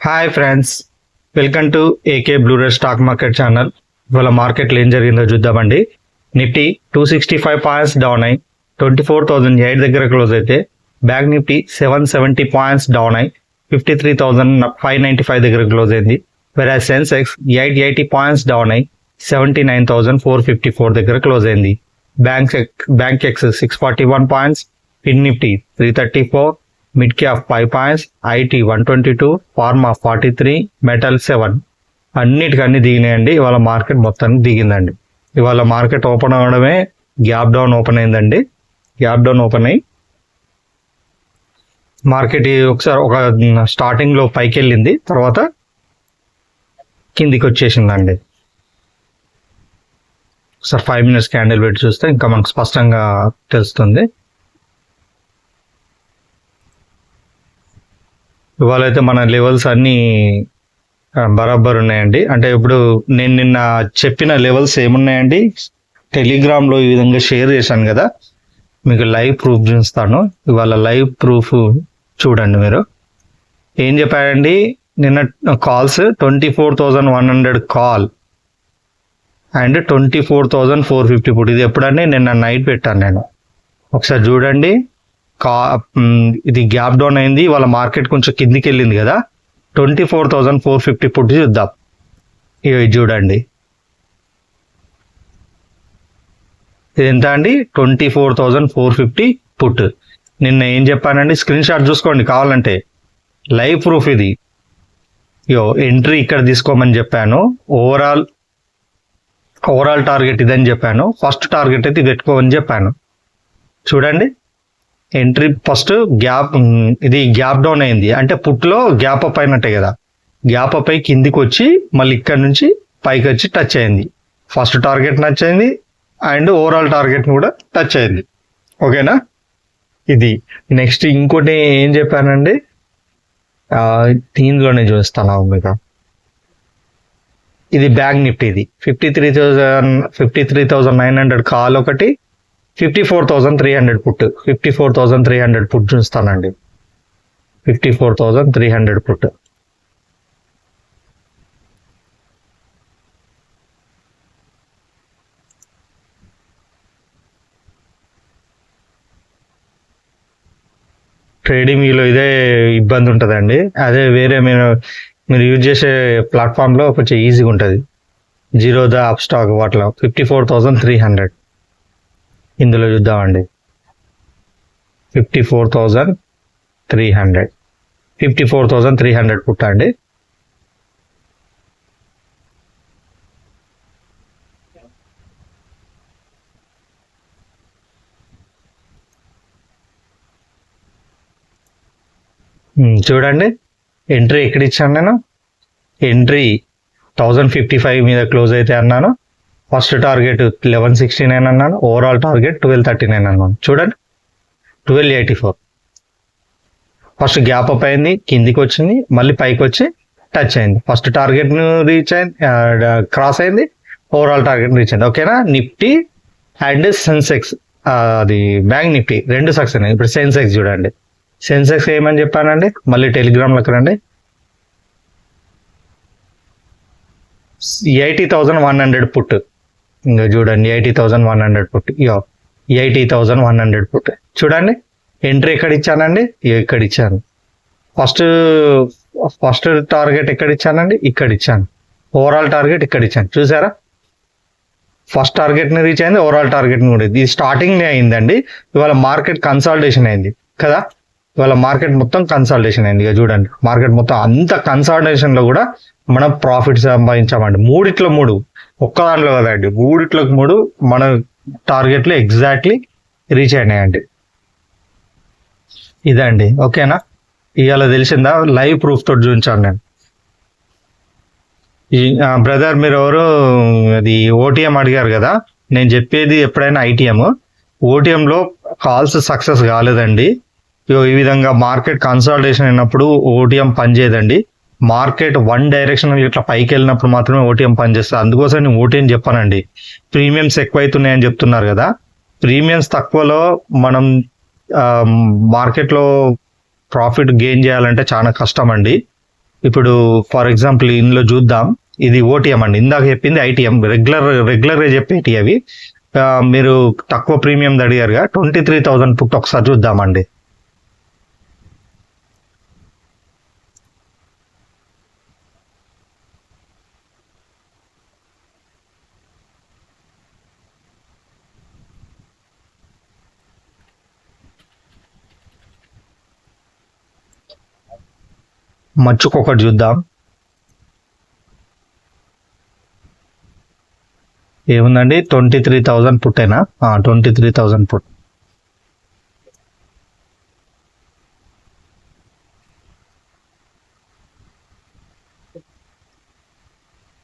Hi friends, welcome to AK bluerate stock market channel. ఇవాళ మార్కెట్లో ఏం జరిగిందో చూద్దామండి. నిఫ్టీ 265 పాయింట్స్ డౌన్ అయి 24,008 దగ్గర క్లోజ్ అయితే, బ్యాంక్ నిఫ్టీ 770 పాయింట్స్ డౌన్ అయి 53,595 దగ్గర క్లోజ్ అయింది. వేరే సెన్సెక్స్ 880 పాయింట్స్ డౌన్ అయి 79,454 దగ్గర క్లోజ్ అయింది. Bankex 641 points, fin Nifty 334, mid cap 5 points, IT 122, pharma 43, metal 7. అన్నిటికన్నీ దిగినాయండి. ఇవాళ మార్కెట్ మొత్తానికి దిగిందండి. ఇవాళ మార్కెట్ ఓపెన్ అవ్వడమే గ్యాప్ డౌన్ ఓపెన్ అయిందండి. గ్యాప్ డౌన్ ఓపెన్ అయ్యి మార్కెట్ ఒకసారి ఒక స్టార్టింగ్ లో పైకి వెళ్ళింది, తర్వాత కిందికి వచ్చేసిందండి. ఒకసారి 5 minutes క్యాండిల్ పెట్టి చూస్తే ఇంకా మనకు స్పష్టంగా తెలుస్తుంది. ఇవాళ అయితే మన లెవెల్స్ అన్నీ బరాబర్ ఉన్నాయండి. అంటే ఇప్పుడు నేను నిన్న చెప్పిన లెవెల్స్ ఏమున్నాయండి, టెలిగ్రామ్లో ఈ విధంగా షేర్ చేశాను కదా, మీకు లైవ్ ప్రూఫ్ చూస్తాను. ఇవాళ లైవ్ ప్రూఫ్ చూడండి. మీరు ఏం చెప్పారండి, నిన్న కాల్స్ 24,100 కాల్ అండ్ 24,450 పుట్. ఇది ఎప్పుడంటే నిన్న నైట్ పెట్టాను నేను. ఒకసారి చూడండి. ఇది గ్యాప్ డౌన్ అయింది, వాళ్ళ మార్కెట్ కొంచెం కిందికి వెళ్ళింది కదా. 24,450 పుట్ చూద్దాం. ఇవి చూడండి, ఇది ఎంత అండి, 24,450 పుట్. నిన్న ఏం చెప్పానండి, స్క్రీన్ షాట్ చూసుకోండి కావాలంటే, లైవ్ ప్రూఫ్ ఇది. ఎంట్రీ ఇక్కడ తీసుకోమని చెప్పాను, ఓవరాల్ టార్గెట్ ఇదని చెప్పాను, ఫస్ట్ టార్గెట్ అయితే పెట్టుకోమని చెప్పాను. చూడండి, ఎంట్రీ ఫస్ట్ ఇది గ్యాప్ డౌన్ అయింది అంటే పుట్లో గ్యాప్ అప్ అయినట్టే కదా. గ్యాప్ అప్ అయి కిందికి వచ్చి మళ్ళీ ఇక్కడ నుంచి పైకి వచ్చి టచ్ అయింది. ఫస్ట్ టార్గెట్ టచ్ అయింది అండ్ ఓవరాల్ టార్గెట్ కూడా టచ్ అయింది. ఓకేనా. ఇది నెక్స్ట్ ఇంకోటి ఏం చెప్పానండి, దీనిలోనే చూస్తాను మీకు. ఇది బ్యాంక్ నిఫ్టీ, ఇది 53,900 కాల్ ఒకటి, 54,300 పుట్. 54,300 పుట్ చూస్తానండి. 54,300 పుట్. ట్రేడింగ్ లో ఇదే ఇబ్బంది ఉంటుందండి. అదే వేరే మీరు యూజ్ చేసే ప్లాట్ఫామ్లో కొంచెం ఈజీగా ఉంటుంది. జీరోదా, అప్ స్టాక్ వాటిలో 54,300. ఇందులో చూద్దామండి, 54,300 పుట్ అండి. చూడండి, ఎంట్రీ ఎక్కడ ఇచ్చాను నేను, ఎంట్రీ 1055 మీద క్లోజ్ అయితే అన్నాను. ఫస్ట్ టార్గెట్ 1169 అన్నాను, ఓవరాల్ టార్గెట్ 1239 అన్నాను. చూడండి, 1284. ఫస్ట్ గ్యాప్ అప్ అయింది, కిందికి వచ్చింది, మళ్ళీ పైకి వచ్చి టచ్ అయింది. ఫస్ట్ టార్గెట్ రీచ్ అయింది, క్రాస్ అయింది, ఓవరాల్ టార్గెట్ రీచ్ అయింది. ఓకేనా. నిఫ్టీ అండ్ సెన్సెక్స్, అది బ్యాంక్ నిఫ్టీ రెండు సక్సెస్ అయింది. ఇప్పుడు సెన్సెక్స్ చూడండి, సెన్సెక్స్ ఏమని చెప్పానండి, మళ్ళీ టెలిగ్రామ్లోకి రండి. 80,100 పుట్. ఇంకా చూడండి, 80,100 పుట్. 80,100 పుట్. చూడండి, ఎంట్రీ ఎక్కడ ఇచ్చానండి, ఇక్కడ ఇచ్చాను. ఫస్ట్ టార్గెట్ ఎక్కడ ఇచ్చానండి, ఇక్కడ ఇచ్చాను. ఓవరాల్ టార్గెట్ ఇక్కడ ఇచ్చాను. చూసారా, ఫస్ట్ టార్గెట్ని రీచ్ అయింది, ఓవరాల్ టార్గెట్ని కూడా. ఇది స్టార్టింగ్నే అయిందండి. ఇవాళ మార్కెట్ కన్సాలిడేషన్ అయింది కదా. ఇవాళ మార్కెట్ మొత్తం కన్సాలిడేషన్ అయింది. ఇక చూడండి, మార్కెట్ మొత్తం అంత కన్సాలిడేషన్లో కూడా మనం ప్రాఫిట్ సంపాదించామండి. 3 ఒక్క దాంట్లో కదండి, 3 మన టార్గెట్లు ఎగ్జాక్ట్లీ రీచ్ అయినాయండి. ఇదండి. ఓకేనా. ఇవాళ తెలిసిందా, లైవ్ ప్రూఫ్ తోటి చూపించాను నేను. బ్రదర్ మీరు ఎవరు, అది ఓటీఎం అడిగారు కదా. నేను చెప్పేది ఎప్పుడైనా ఐటీఎం, ఓటీఎంలో కాల్స్ సక్సెస్ కాలేదండి. ఈ విధంగా మార్కెట్ కన్సాలిడేషన్ అయినప్పుడు ఓటీఎం పనిచేయదండి. మార్కెట్ వన్ డైరెక్షన్ ఇట్లా పైకి వెళ్ళినప్పుడు మాత్రమే ఓటీఎం పనిచేస్తుంది. అందుకోసం నేను ఓటీఎం చెప్పానండి. ప్రీమియమ్స్ ఎక్కువైతున్నాయని చెప్తున్నారు కదా, ప్రీమియమ్స్ తక్కువలో మనం మార్కెట్లో ప్రాఫిట్ గెయిన్ చేయాలంటే చాలా కష్టం అండి. ఇప్పుడు ఫర్ ఎగ్జాంపుల్ ఇందులో చూద్దాం, ఇది ఓటీఎం అండి, ఇందాక చెప్పింది ఐటీఎం, రెగ్యులర్గా చెప్పేటి అవి. మీరు తక్కువ ప్రీమియం అడిగారుగా, 23,000 పుట్ ఒకసారి చూద్దామండి. మచ్చుకొకటి చూద్దాం, ఏముందండి, 23,000 పుట్టేనా, 23,000 పుట్.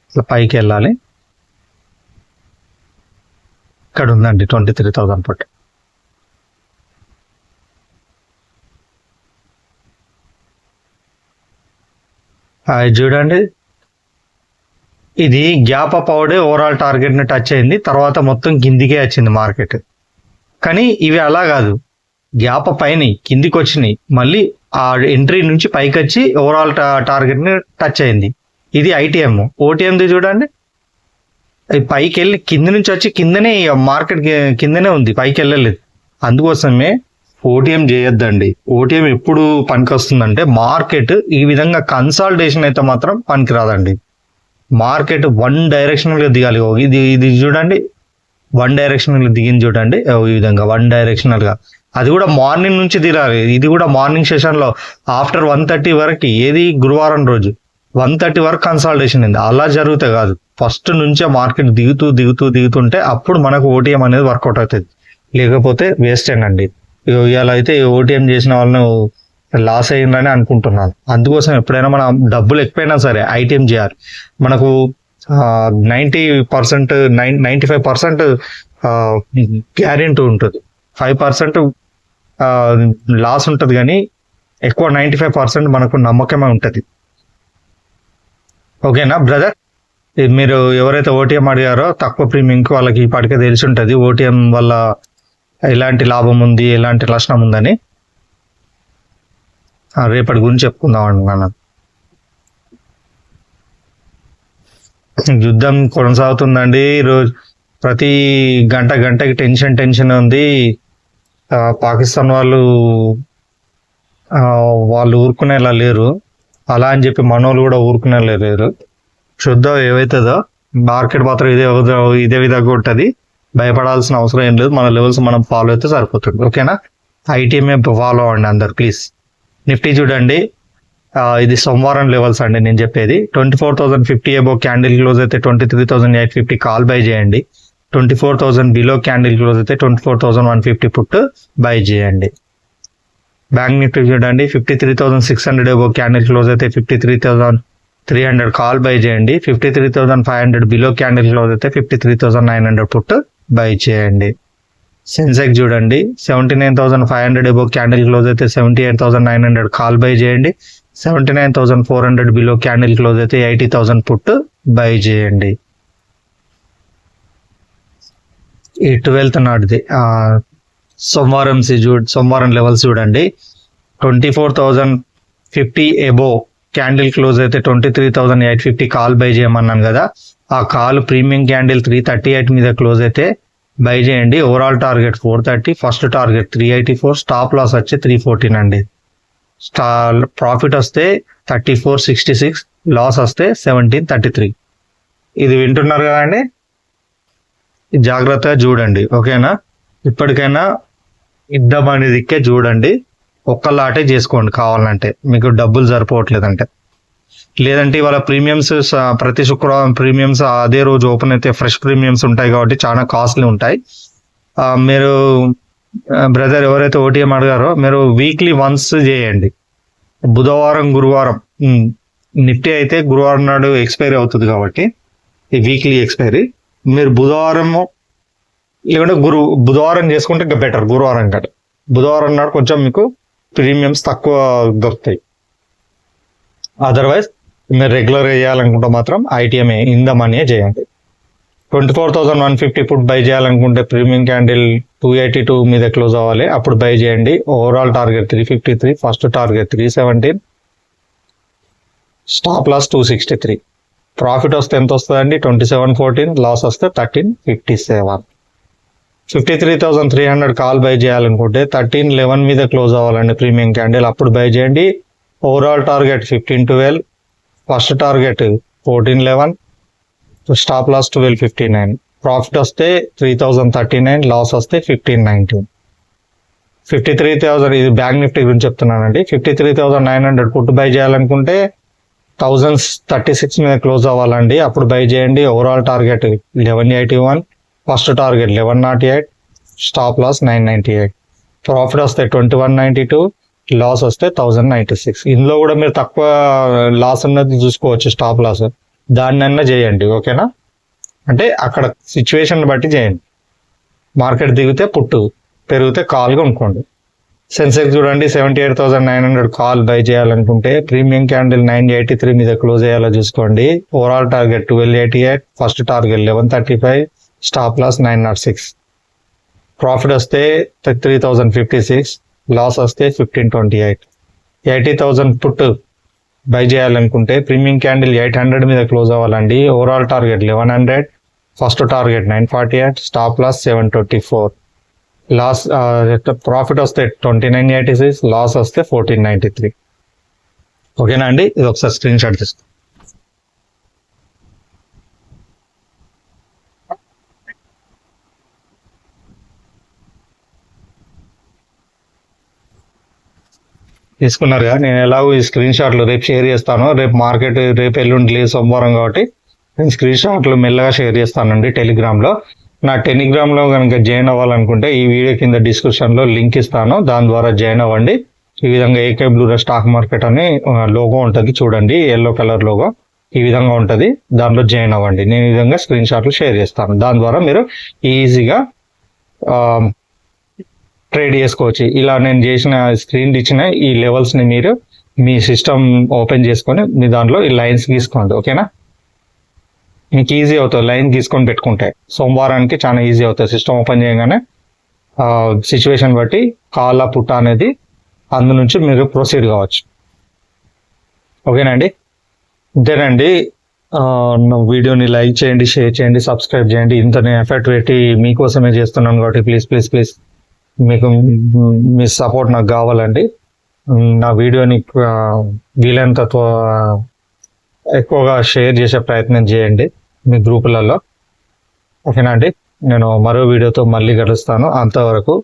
ఇట్లా పైకి వెళ్ళాలి, ఇక్కడ ఉందండి 23,000 పుట్. అది చూడండి, ఇది గ్యాప్ అప్ అవడే ఓవరాల్ టార్గెట్ ని టచ్ అయింది, తర్వాత మొత్తం కిందికే వచ్చింది మార్కెట్. కానీ ఇవి అలా కాదు, గ్యాప్ అప్ అయినాయి, కిందికి వచ్చినాయి, మళ్ళీ ఆ ఎంట్రీ నుంచి పైకి వచ్చి ఓవరాల్ టార్గెట్ ని టచ్ అయింది. ఇది ఐటీఎం. ఓటీఎంది చూడండి, పైకి వెళ్ళి కింద నుంచి వచ్చి కిందనే మార్కెట్ కిందనే ఉంది, పైకి వెళ్ళలేదు. అందుకోసమే ఓటీఎం చేయొద్దండి. ఓటీఎం ఎప్పుడు పనికి వస్తుందంటే, మార్కెట్ ఈ విధంగా కన్సాలిడేషన్ అయితే మాత్రం పనికి రాదండి. మార్కెట్ వన్ డైరెక్షనల్ గా దిగాలి. ఇది చూడండి, వన్ డైరెక్షనల్ గా దిగింది చూడండి, ఈ విధంగా వన్ డైరెక్షనల్ గా. అది కూడా మార్నింగ్ నుంచి దిగాలి. ఇది కూడా మార్నింగ్ సెషన్ లో ఆఫ్టర్ 1:30 వరకు, ఏది గురువారం రోజు 1:30 వరకు కన్సాలిడేషన్ అయింది. అలా జరిగితే కాదు, ఫస్ట్ నుంచే మార్కెట్ దిగుతుంటే అప్పుడు మనకు ఓటీఎం అనేది వర్కౌట్ అవుతుంది. లేకపోతే వేస్ట్ అండి. ఇలా అయితే ఓటీఎం చేసిన వాళ్ళను లాస్ అయ్యిందని అనుకుంటున్నాను. అందుకోసం ఎప్పుడైనా మనం డబ్బులు ఎక్కువైనా సరే ఐటీఎం చేయాలి. మనకు 90%, 95% గ్యారెంటీ ఉంటుంది, 5% లాస్ ఉంటుంది, కానీ ఎక్కువ 95% మనకు నమ్మకమే ఉంటుంది. ఓకేనా బ్రదర్? మీరు ఎవరైతే ఓటీఎం అడిగారో తక్కువ ప్రీమియంకి, వాళ్ళకి ఇప్పటికే తెలిసి ఉంటుంది ఓటీఎం వల్ల ఎలాంటి లాభం ఉంది, ఎలాంటి నష్టం ఉందని. రేపటి గురించి చెప్పుకుందాం అనుకున్నాను. యుద్ధం కొనసాగుతుందండి. రోజు ప్రతి గంటకి టెన్షన్ ఉంది. పాకిస్తాన్ వాళ్ళు ఊరుకునేలా లేరు, అలా అని చెప్పి మనోళ్ళు కూడా ఊరుకునేలా లేరు. చూద్దాం ఏవైతుందో. మార్కెట్ మాత్రం ఇదే విధంగా ఉంటుంది, భయపడాల్సిన అవసరం ఏం లేదు. మన లెవెల్స్ మనం ఫాలో అయితే సరిపోతుంది. ఓకేనా? ఐటీఎంఏ ఫాలో అవ్వండి అందరు ప్లీజ్. నిఫ్టీ చూడండి, ఇది సోమవారం లెవెల్స్ అండి నేను చెప్పేది. 24,050 అబౌవ్ క్యాండిల్ క్లోజ్ అయితే 23,850 కాల్ బై చేయండి. 24,000 బిలో క్యాండిల్ క్లోజ్ అయితే 24,150 పుట్ బై చేయండి. బ్యాంక్ నిఫ్టీ చూడండి, 53,600 అబౌవ్ క్యాండిల్ క్లోజ్ అయితే 53,300 కాల్ బై చేయండి. 53,500 బిలో క్యాండిల్ క్లోజ్ అయితే 53,900 పుట్ బై చేయండి. సెన్సెక్స్ చూడండి, 79,500 అబౌవ్ క్యాండిల్ క్లోజ్ అయితే 78,900 కాల్ బై చేయండి. 79,400 బిలో క్యాండిల్ క్లోజ్ అయితే 80,000 పుట్ బై చేయండి. ఈ 12th నాటిది సోమవారం లెవెల్స్ చూడండి, 24,050 అబౌవ్ క్యాండిల్ క్లోజ్ అయితే 23,850 కాల్ బై చేయమన్నాను కదా, ఆ కాల్ ప్రీమియం క్యాండిల్ 338 మీద క్లోజ్ అయితే బై చేయండి. Overall target 430, first target 384, stop loss వచ్చి 314 అండి. ప్రాఫిట్ వస్తే 34.66, లాస్ వస్తే 17.33. ఇది వింటున్నారు కదండి, జాగ్రత్తగా చూడండి. ఓకేనా? ఇప్పటికైనా యుద్ధం అనేది దిక్కే చూడండి, ఒక్కలాటే చేసుకోండి కావాలంటే, మీకు డబ్బులు సరిపోవట్లేదంటే. లేదంటే ఇవాళ ప్రీమియమ్స్ ప్రతి శుక్రవారం ప్రీమియమ్స్ అదే రోజు ఓపెన్ అయితే ఫ్రెష్ ప్రీమియమ్స్ ఉంటాయి కాబట్టి చాలా కాస్ట్లీ ఉంటాయి. మీరు బ్రదర్ ఎవరైతే ఓటీఎం అడిగారో మీరు వీక్లీ వన్స్ చేయండి. బుధవారం గురువారం, నిఫ్టీ అయితే గురువారం నాడు ఎక్స్పైరీ అవుతుంది కాబట్టి ఈ వీక్లీ ఎక్స్పైరీ, మీరు బుధవారము లేకుంటే బుధవారం చేసుకుంటే ఇంకా బెటర్. గురువారం కంటే బుధవారం నాడు కొంచెం మీకు ప్రీమియమ్స్ తక్కువ దొరుకుతాయి. అదర్వైజ్ మీరు రెగ్యులర్ చేయాలనుకుంటే మాత్రం ఐటీఎంఏ ఇన్ ద మనీ చేయండి. 24,150 పుట్ బై చేయాలనుకుంటే ప్రీమియం క్యాండిల్ 282 మీద క్లోజ్ అవ్వాలి, అప్పుడు బై చేయండి. Overall target 353, first target 317, stop loss 263. Profit వస్తే ఎంత వస్తుందండి? 2714. లాస్ వస్తే 1357. 53,300 కాల్ బై చేయాలనుకుంటే 1311 మీద క్లోజ్ అవ్వాలండి ప్రీమియం క్యాండిల్, అప్పుడు బై చేయండి. Overall target 1512, first target 1411, stop loss 1259. Profit వస్తే 3039, లాస్ వస్తే 1519. 53,000, ఇది బ్యాంక్ నిఫ్టీ గురించి చెప్తున్నానండి. 53,900 పుట్ బై చేయాలనుకుంటే 1036 మీద క్లోజ్ అవ్వాలండి, అప్పుడు బై చేయండి. Overall target 1181, first target 1108, stop loss 998. Profit వస్తే 2192, లాస్ వస్తే 1096. ఇందులో కూడా మీరు తక్కువ లాస్ ఉన్నది చూసుకోవచ్చు, స్టాప్ లాస్ దాన్నైనా చేయండి. ఓకేనా? అంటే అక్కడ సిచ్యువేషన్ బట్టి చేయండి. మార్కెట్ దిగితే పుట్టు, పెరిగితే కాల్ కొనుక్కోండి. సెన్సెక్స్ చూడండి 78,900 కాల్ బై చేయాలనుకుంటే ప్రీమియం క్యాండిల్ 983 మీద క్లోజ్ అయ్యేలా చూసుకోండి. Overall target 1288, first target 1135, stop loss 906. Profit వస్తే 3056, లాస్ వస్తే 1528. 80,000 పుట్ బై చేయాలనుకుంటే ప్రీమియం క్యాండిల్ 800 మీద క్లోజ్ అవ్వాలండి. Overall target 1100, first target 948, stop loss 724. Loss profit వస్తే 2986, లాస్ వస్తే 1493. ఓకేనా అండి? ఇది ఒకసారి స్క్రీన్ షాట్ తీసుకో. తీసుకున్నారుగా. నేను ఎలాగో ఈ స్క్రీన్ షాట్లు రేపు షేర్ చేస్తాను. రేపు మార్కెట్, రేపు ఎల్లుండి లేదు, సోమవారం కాబట్టి నేను స్క్రీన్ షాట్లు మెల్లగా షేర్ చేస్తానండి టెలిగ్రామ్లో. నా టెలిగ్రామ్లో కనుక జాయిన్ అవ్వాలనుకుంటే ఈ వీడియో కింద డిస్క్రిప్షన్లో లింక్ ఇస్తాను, దాని ద్వారా జాయిన్ అవ్వండి. ఈ విధంగా ఏకే బ్లూరస్ స్టాక్ మార్కెట్ అని లోగో ఉంటుంది చూడండి, ఎల్లో కలర్ లోగో, ఈ విధంగా ఉంటుంది, దాంట్లో జాయిన్ అవ్వండి. నేను ఈ విధంగా స్క్రీన్ షాట్లు షేర్ చేస్తాను, దాని ద్వారా మీరు ఈజీగా ట్రేడ్ చేసుకోవచ్చు. ఇలా నేను చేసిన స్క్రీన్ ఇచ్చిన ఈ లెవెల్స్ని మీరు మీ సిస్టమ్ ఓపెన్ చేసుకొని మీ దాంట్లో ఈ లైన్స్ గీసుకోండి. ఓకేనా? మీకు ఈజీ అవుతుంది లైన్ గీసుకొని పెట్టుకుంటే. సోమవారానికి చాలా ఈజీ అవుతుంది. సిస్టమ్ ఓపెన్ చేయగానే సిచ్యువేషన్ బట్టి కాల్ పుట్ అనేది అందు నుంచి మీరు ప్రొసీడ్ కావచ్చు. ఓకేనండి? ఇంతేనండి. నా వీడియోని లైక్ చేయండి, షేర్ చేయండి, సబ్స్క్రైబ్ చేయండి. ఇంత నేను ఎఫర్ట్ పెట్టి మీకోసమే చేస్తున్నాను కాబట్టి ప్లీజ్ ప్లీజ్ ప్లీజ్ మీకు మీ సపోర్ట్ నాకు కావాలండి. నా వీడియోని వీలైనంత ఎక్కువగా షేర్ చేసే ప్రయత్నం చేయండి మీ గ్రూపులలో. ఓకేనా అండి? నేను మరో వీడియోతో మళ్ళీ కలుస్తాను. అంతవరకు